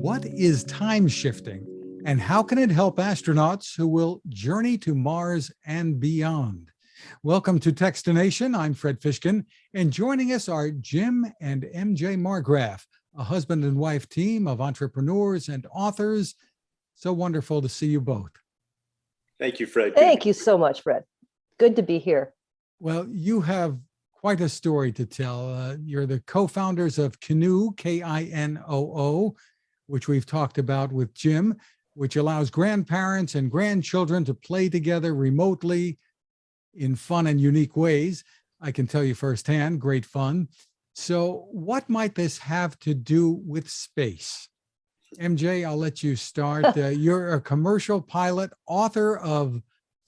What is time shifting, and how can it help astronauts who will journey to Mars and beyond? Welcome to Techstination. I'm Fred Fishkin, and joining us are Jim and MJ Marggraff, a husband and wife team of entrepreneurs and authors. So wonderful to see you both. Thank you, Fred. Thank you so much, Fred. Good to be here. Well, you have quite a story to tell. You're the co-founders of Kinoo, K-I-N-O-O, which we've talked about with Jim, which allows grandparents and grandchildren to play together remotely in fun and unique ways. I can tell you firsthand, great fun. So what might this have to do with space? MJ, I'll let you start. You're a commercial pilot, author of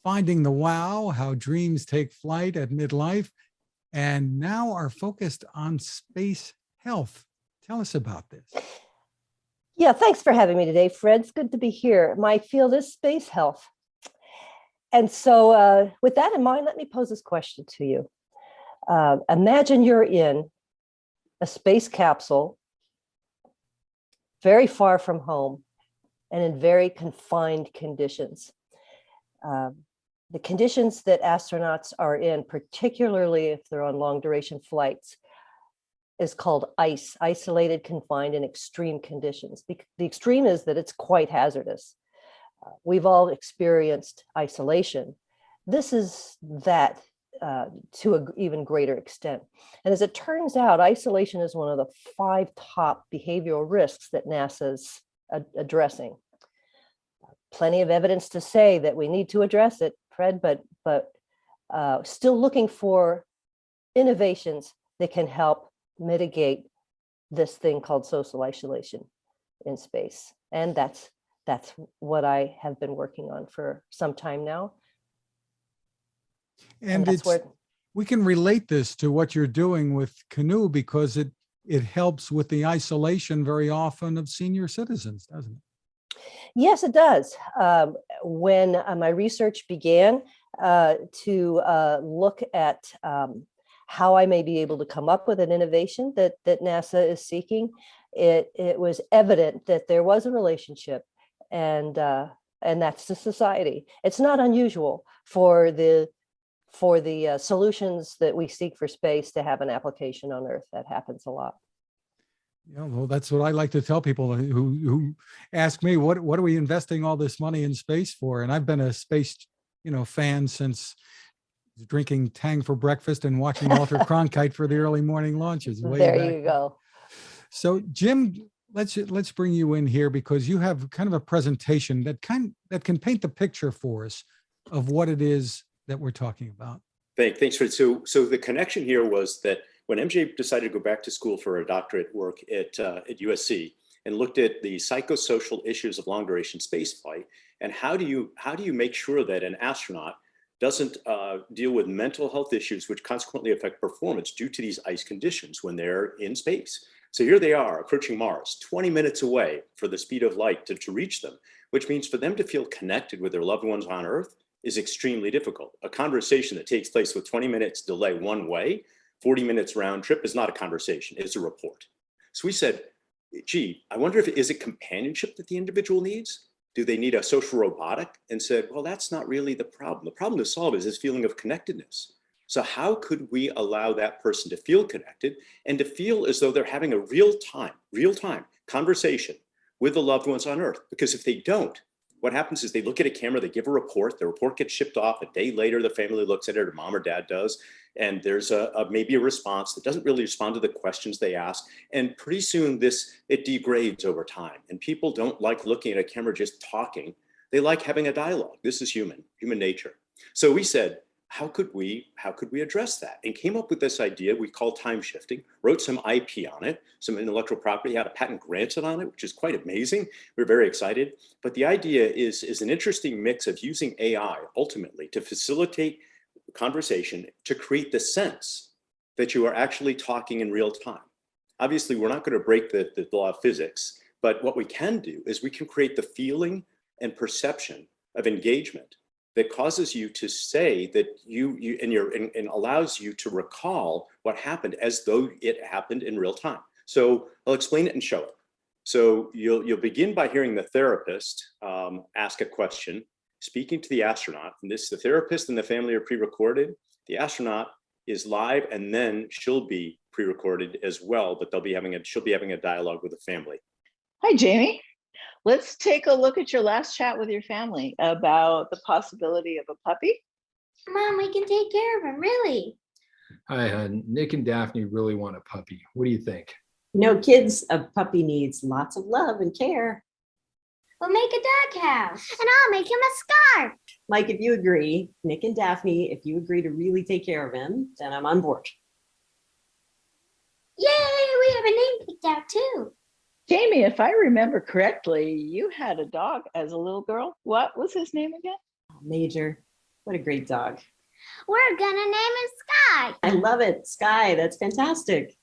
Finding the Wow, How Dreams Take Flight at Midlife, and now are focused on space health. Tell us about this. Yeah, thanks for having me today, Fred. It's good to be here. My field is space health. And so with that in mind, let me pose this question to you. Imagine you're in a space capsule, very far from home, and in very confined conditions. The conditions that astronauts are in, particularly if they're on long duration flights, is called ICE, isolated, confined, and extreme conditions. The extreme is that it's quite hazardous. We've all experienced isolation. This is that to an even greater extent. And as it turns out, isolation is one of the 5 top behavioral risks that NASA's addressing. Plenty of evidence to say that we need to address it, Fred, but still looking for innovations that can help mitigate this thing called social isolation in space. And that's what I have been working on for some time now. And we can relate this to what you're doing with Kinoo because it helps with the isolation very often of senior citizens, doesn't it? Yes, it does. When my research began to look at how I may be able to come up with an innovation that NASA is seeking, it was evident that there was a relationship, and that's the society. It's not unusual for the solutions that we seek for space to have an application on Earth. That happens a lot. Yeah, well, that's what I like to tell people who ask me, what are we investing all this money in space for? And I've been a space, fan since drinking Tang for breakfast and watching Walter Cronkite for the early morning launches. There you go. So Jim, let's bring you in here because you have kind of a presentation that can paint the picture for us of what it is that we're talking about. Thanks, Fred. So the connection here was that when MJ decided to go back to school for a doctorate work at USC and looked at the psychosocial issues of long duration spaceflight and how do you make sure that an astronaut doesn't deal with mental health issues which consequently affect performance due to these ice conditions when they're in space. So here they are approaching Mars, 20 minutes away for the speed of light to reach them, which means for them to feel connected with their loved ones on Earth is extremely difficult. A conversation that takes place with 20 minutes delay one way, 40 minutes round trip is not a conversation, it's a report. So we said, gee, I wonder is it companionship that the individual needs? Do they need a social robotic? And said, well, that's not really the problem. The problem to solve is this feeling of connectedness. So how could we allow that person to feel connected and to feel as though they're having a real-time conversation with the loved ones on Earth? Because if they don't, what happens is they look at a camera, they give a report, the report gets shipped off, a day later, the family looks at it, or mom or dad does, and there's maybe a response that doesn't really respond to the questions they ask. And pretty soon it degrades over time. And people don't like looking at a camera just talking. They like having a dialogue. This is human nature. So we said, how could we address that? And came up with this idea we call time shifting, wrote some IP on it, some intellectual property, had a patent granted on it, which is quite amazing. We're very excited. But the idea is an interesting mix of using AI ultimately to facilitate conversation to create the sense that you are actually talking in real time. Obviously, we're not going to break the law of physics, but what we can do is we can create the feeling and perception of engagement that causes you to say that and allows you to recall what happened as though it happened in real time. So I'll explain it and show it. So you'll begin by hearing the therapist ask a question, speaking to the astronaut. And the therapist and the family are pre-recorded. The astronaut is live, and then she'll be pre-recorded as well, but she'll be having a dialogue with the family. Hi, Jamie. Let's take a look at your last chat with your family about the possibility of a puppy. Mom, we can take care of him, really. Hi, hon. Nick and Daphne really want a puppy. What do you think? Kids, a puppy needs lots of love and care. We'll make a dog house. And I'll make him a scarf. Mike, if you agree, Nick and Daphne, if you agree to really take care of him, then I'm on board. Yay, we have a name picked out too. Jamie, if I remember correctly, you had a dog as a little girl. What was his name again? Major, what a great dog. We're gonna name him Sky. I love it. Sky, that's fantastic.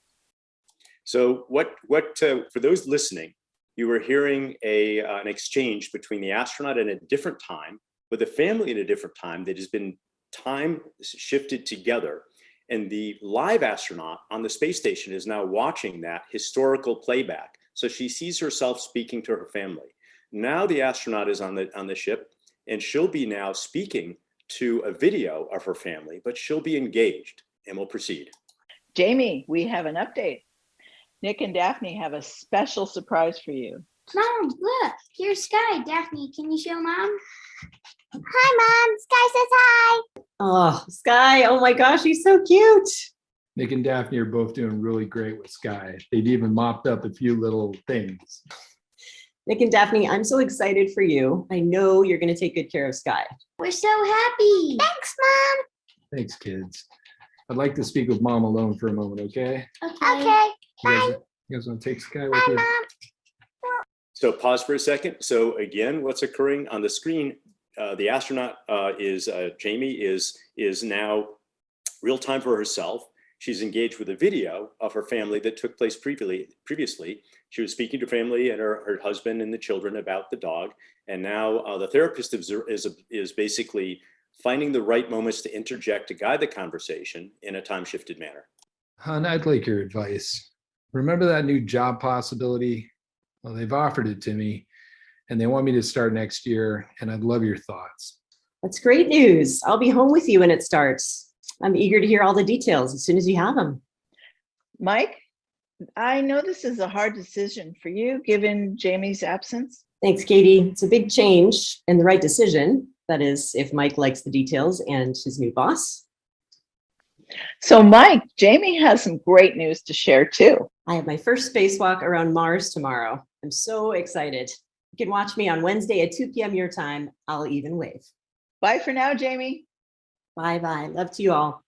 So for those listening, you were hearing an exchange between the astronaut at a different time with the family at a different time that has been time shifted together. And the live astronaut on the space station is now watching that historical playback. So she sees herself speaking to her family. Now the astronaut is on the ship, and she'll be now speaking to a video of her family, but she'll be engaged, and we'll proceed. Jamie, we have an update. Nick and Daphne have a special surprise for you. Mom, look, here's Sky. Daphne, can you show Mom? Hi, Mom. Sky says hi. Oh, Sky, oh my gosh, he's so cute. Nick and Daphne are both doing really great with Sky. They've even mopped up a few little things. Nick and Daphne, I'm so excited for you. I know you're going to take good care of Sky. We're so happy. Thanks, Mom. Thanks, kids. I'd like to speak with Mom alone for a moment, okay? Okay. You guys want to take Sky with Bye, you? Mom. So pause for a second. So again, what's occurring on the screen, the astronaut Jamie is now real time for herself. She's engaged with a video of her family that took place previously. She was speaking to family and her husband and the children about the dog. And now the therapist is basically finding the right moments to interject to guide the conversation in a time-shifted manner. Hon, I'd like your advice. Remember that new job possibility? Well, they've offered it to me, and they want me to start next year, and I'd love your thoughts. That's great news. I'll be home with you when it starts. I'm eager to hear all the details as soon as you have them. Mike, I know this is a hard decision for you, given Jamie's absence. Thanks, Katie. It's a big change and the right decision. That is, if Mike likes the details and his new boss. So, Mike, Jamie has some great news to share too. I have my first spacewalk around Mars tomorrow. I'm so excited. You can watch me on Wednesday at 2 p.m. your time. I'll even wave. Bye for now, Jamie. Bye-bye. Love to you all.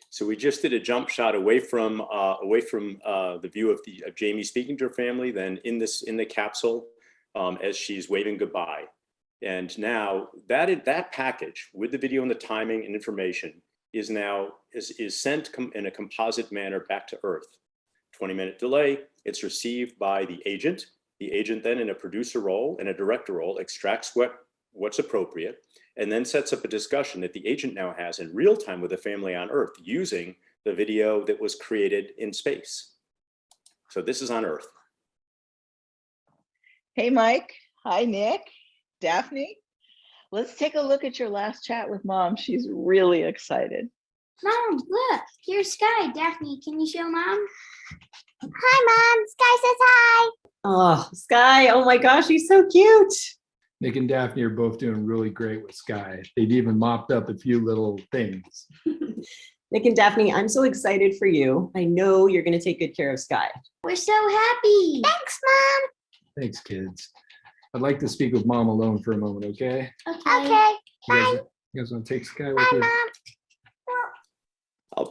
So we just did a jump shot away from the view of Jamie speaking to her family, then in the capsule as she's waving goodbye. And now that package with the video and the timing and information is sent in a composite manner back to Earth. 20-minute delay. It's received by the agent. The agent then, in a producer role and a director role, extracts what's appropriate, and then sets up a discussion that the agent now has in real time with the family on Earth using the video that was created in space. So this is on Earth. Hey, Mike. Hi, Nick. Daphne. Let's take a look at your last chat with Mom. She's really excited. Mom, look, here's Sky. Daphne, can you show Mom? Hi, Mom. Sky says hi. Oh, Sky, oh my gosh, he's so cute. Nick and Daphne are both doing really great with Sky. They've even mopped up a few little things. Nick and Daphne, I'm so excited for you. I know you're going to take good care of Sky. We're so happy. Thanks, Mom. Thanks, kids. I'd like to speak with Mom alone for a moment, okay? Okay. You guys want to take Sky with Bye, you? Mom. I'll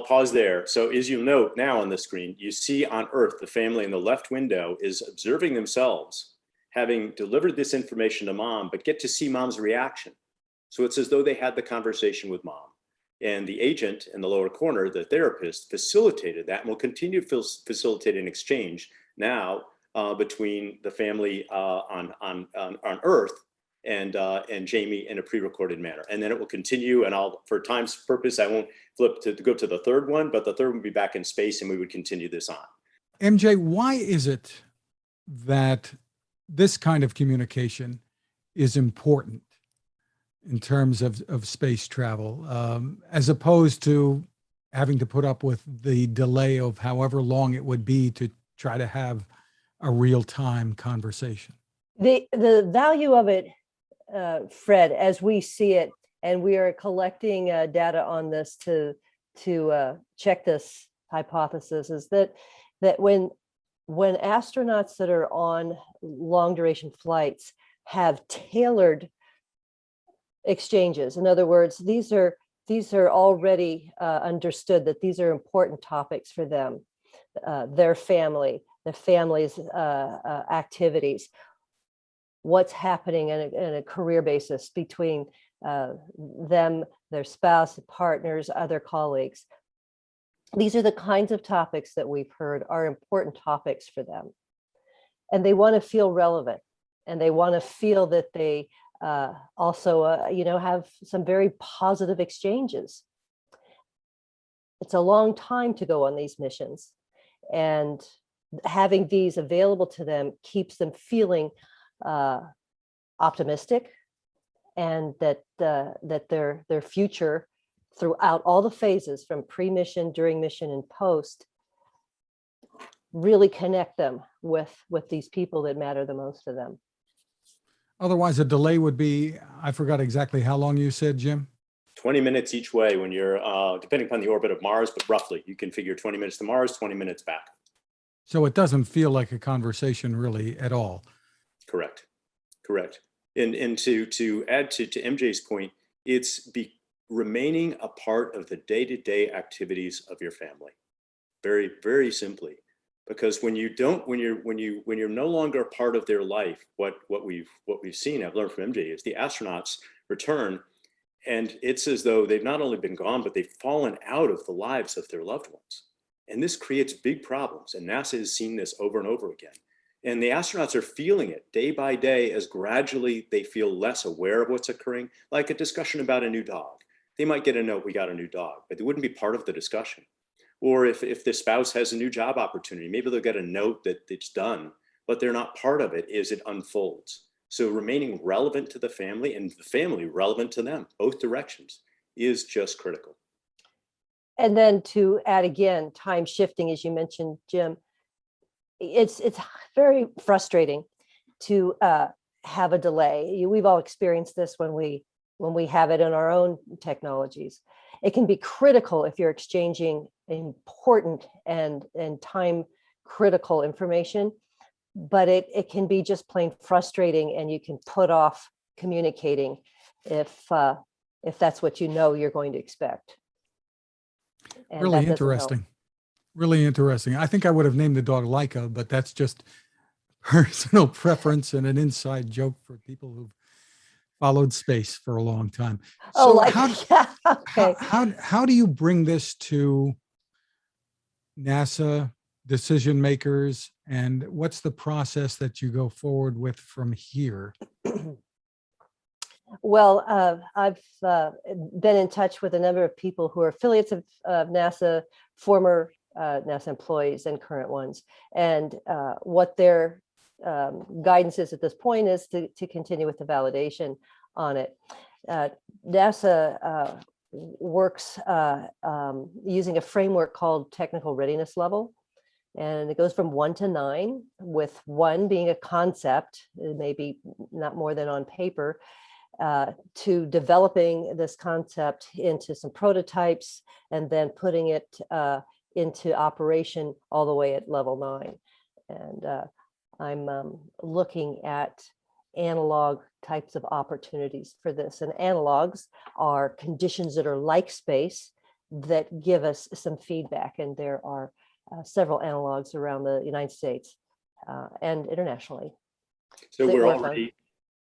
pause there. So as you note now on the screen, you see on Earth, the family in the left window is observing themselves, having delivered this information to Mom, but get to see Mom's reaction. So it's as though they had the conversation with Mom. And the agent in the lower corner, the therapist, facilitated that and will continue to facilitate an exchange now between the family on Earth and Jamie in a pre-recorded manner. And then it will continue, and for time's purpose, I won't flip to go to the third one, but the third one will be back in space and we would continue this on. MJ, why is it that this kind of communication is important in terms of space travel, as opposed to having to put up with the delay of however long it would be to try to have a real-time conversation? The value of it, Fred, as we see it, and we are collecting data on this to check this hypothesis, is that when astronauts that are on long duration flights have tailored exchanges, in other words, these are already understood that these are important topics for them, their family, the family's activities, what's happening in a career basis between them, their spouse, partners, other colleagues. These are the kinds of topics that we've heard are important topics for them. And they want to feel relevant, and they want to feel that they also, have some very positive exchanges. It's a long time to go on these missions, and having these available to them keeps them feeling optimistic, and that their future throughout all the phases from pre-mission, during mission, and post really connect them with these people that matter the most to them. Otherwise, a delay would be, I forgot exactly how long you said, Jim? 20 minutes each way when you're, depending upon the orbit of Mars, but roughly you can figure 20 minutes to Mars, 20 minutes back. So it doesn't feel like a conversation really at all. Correct. And to add to MJ's point, it's remaining a part of the day-to-day activities of your family. Very, very simply. Because when you're no longer a part of their life, what we've seen, I've learned from MJ, is the astronauts return, and it's as though they've not only been gone, but they've fallen out of the lives of their loved ones. And this creates big problems, and NASA has seen this over and over again. And the astronauts are feeling it day by day as gradually they feel less aware of what's occurring, like a discussion about a new dog. They might get a note, we got a new dog, but they wouldn't be part of the discussion. Or if the spouse has a new job opportunity, maybe they'll get a note that it's done, but they're not part of it as it unfolds. So remaining relevant to the family, and the family relevant to them, both directions, is just critical. And then to add again, time shifting, as you mentioned, Jim, it's very frustrating to have a delay. We've all experienced this when we have it in our own technologies. It can be critical if you're exchanging important and time critical information, but it can be just plain frustrating, and you can put off communicating if that's what you're going to expect. And Really interesting. Really interesting. I think I would have named the dog Laika, but that's just personal preference and an inside joke for people who've followed space for a long time. So okay. How do you bring this to NASA decision makers, and what's the process that you go forward with from here? Well, I've been in touch with a number of people who are affiliates of NASA, former NASA employees and current ones, and what their guidance is at this point is to continue with the validation on it. NASA works using a framework called technical readiness level, and it goes from 1 to 9, with 1 being a concept, maybe not more than on paper, to developing this concept into some prototypes, and then putting it into operation all the way at level 9. And I'm looking at analog types of opportunities for this. And analogs are conditions that are like space that give us some feedback. And there are several analogs around the United States and internationally. So we're already,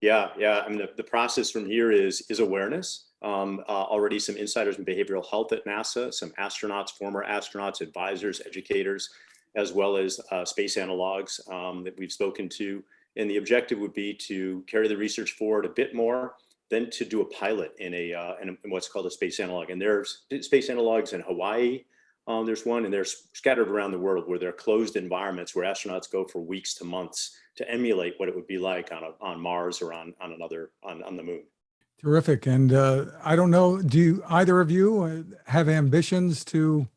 yeah. I mean, the process from here is awareness. Already some insiders in behavioral health at NASA, some astronauts, former astronauts, advisors, educators, as well as space analogs that we've spoken to. And the objective would be to carry the research forward a bit more, then to do a pilot in what's called a space analog. And there's space analogs in Hawaii, There's one, and they're scattered around the world, where they're closed environments where astronauts go for weeks to months to emulate what it would be like on Mars or on the moon. Terrific. And I don't know, do either of you have ambitions to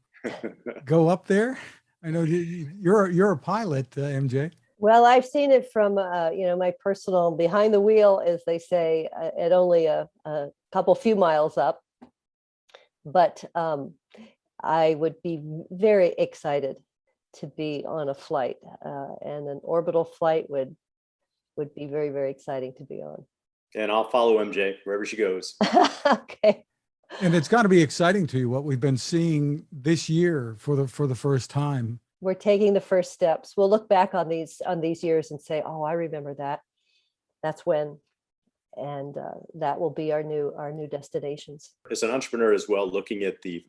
go up there? I know you're a pilot, MJ. Well, I've seen it from, my personal behind the wheel, as they say, at only a few miles up. But I would be very excited to be on a flight, and an orbital flight would be very, very exciting to be on. And I'll follow MJ wherever she goes. Okay. And it's got to be exciting to you, what we've been seeing this year for the first time. We're taking the first steps. We'll look back on these years and say, oh, I remember that. That's when. And that will be our new destinations. As an entrepreneur as well, looking at the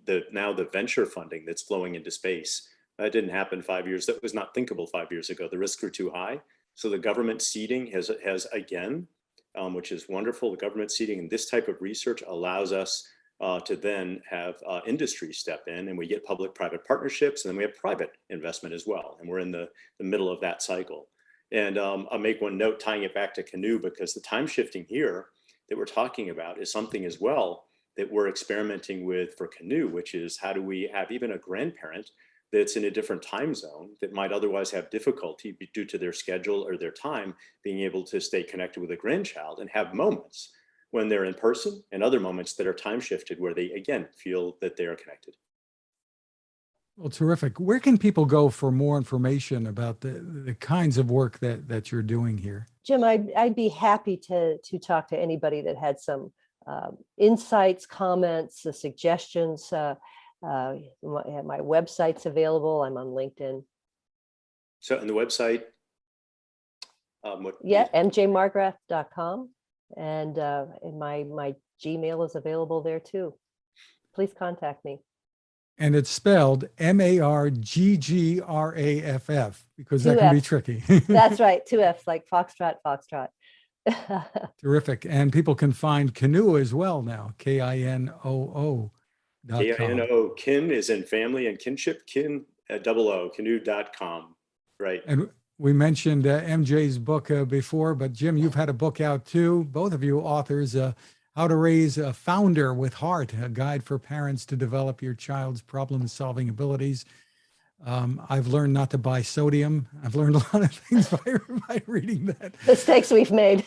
venture funding that's flowing into space, that didn't happen 5 years. That was not thinkable 5 years ago. The risks were too high. So the government seeding has again, which is wonderful. The government seeding in this type of research allows us to then have industry step in, and we get public-private partnerships, and then we have private investment as well. And we're in the middle of that cycle. And I'll make one note tying it back to Canoe, because the time shifting here that we're talking about is something as well that we're experimenting with for Canoe, which is how do we have even a grandparent that's in a different time zone that might otherwise have difficulty due to their schedule or their time being able to stay connected with a grandchild, and have moments when they're in person and other moments that are time shifted where they again feel that they are connected. Well, terrific. Where can people go for more information about the kinds of work that you're doing here? Jim, I'd be happy to talk to anybody that had some insights, comments, suggestions. My website's available. I'm on LinkedIn. So, and the website? mjmarggraff.com. And my Gmail is available there too. Please contact me. And it's spelled Marggraff, because that can be tricky. That's right. 2 F's, like Foxtrot. Terrific. And people can find Canoe as well now, KINOO. KINO. Kin is in family and kinship, Canoe.com. Right. And we mentioned MJ's book before, but Jim, you've had a book out too. Both of you authors, How to Raise a Founder with Heart, a guide for parents to develop your child's problem-solving abilities. I've learned not to buy sodium. I've learned a lot of things by reading that. Mistakes we've made.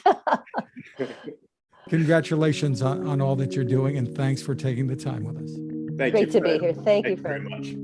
Congratulations on all that you're doing, and thanks for taking the time with us. Thank Great you to be here. Thank you very much.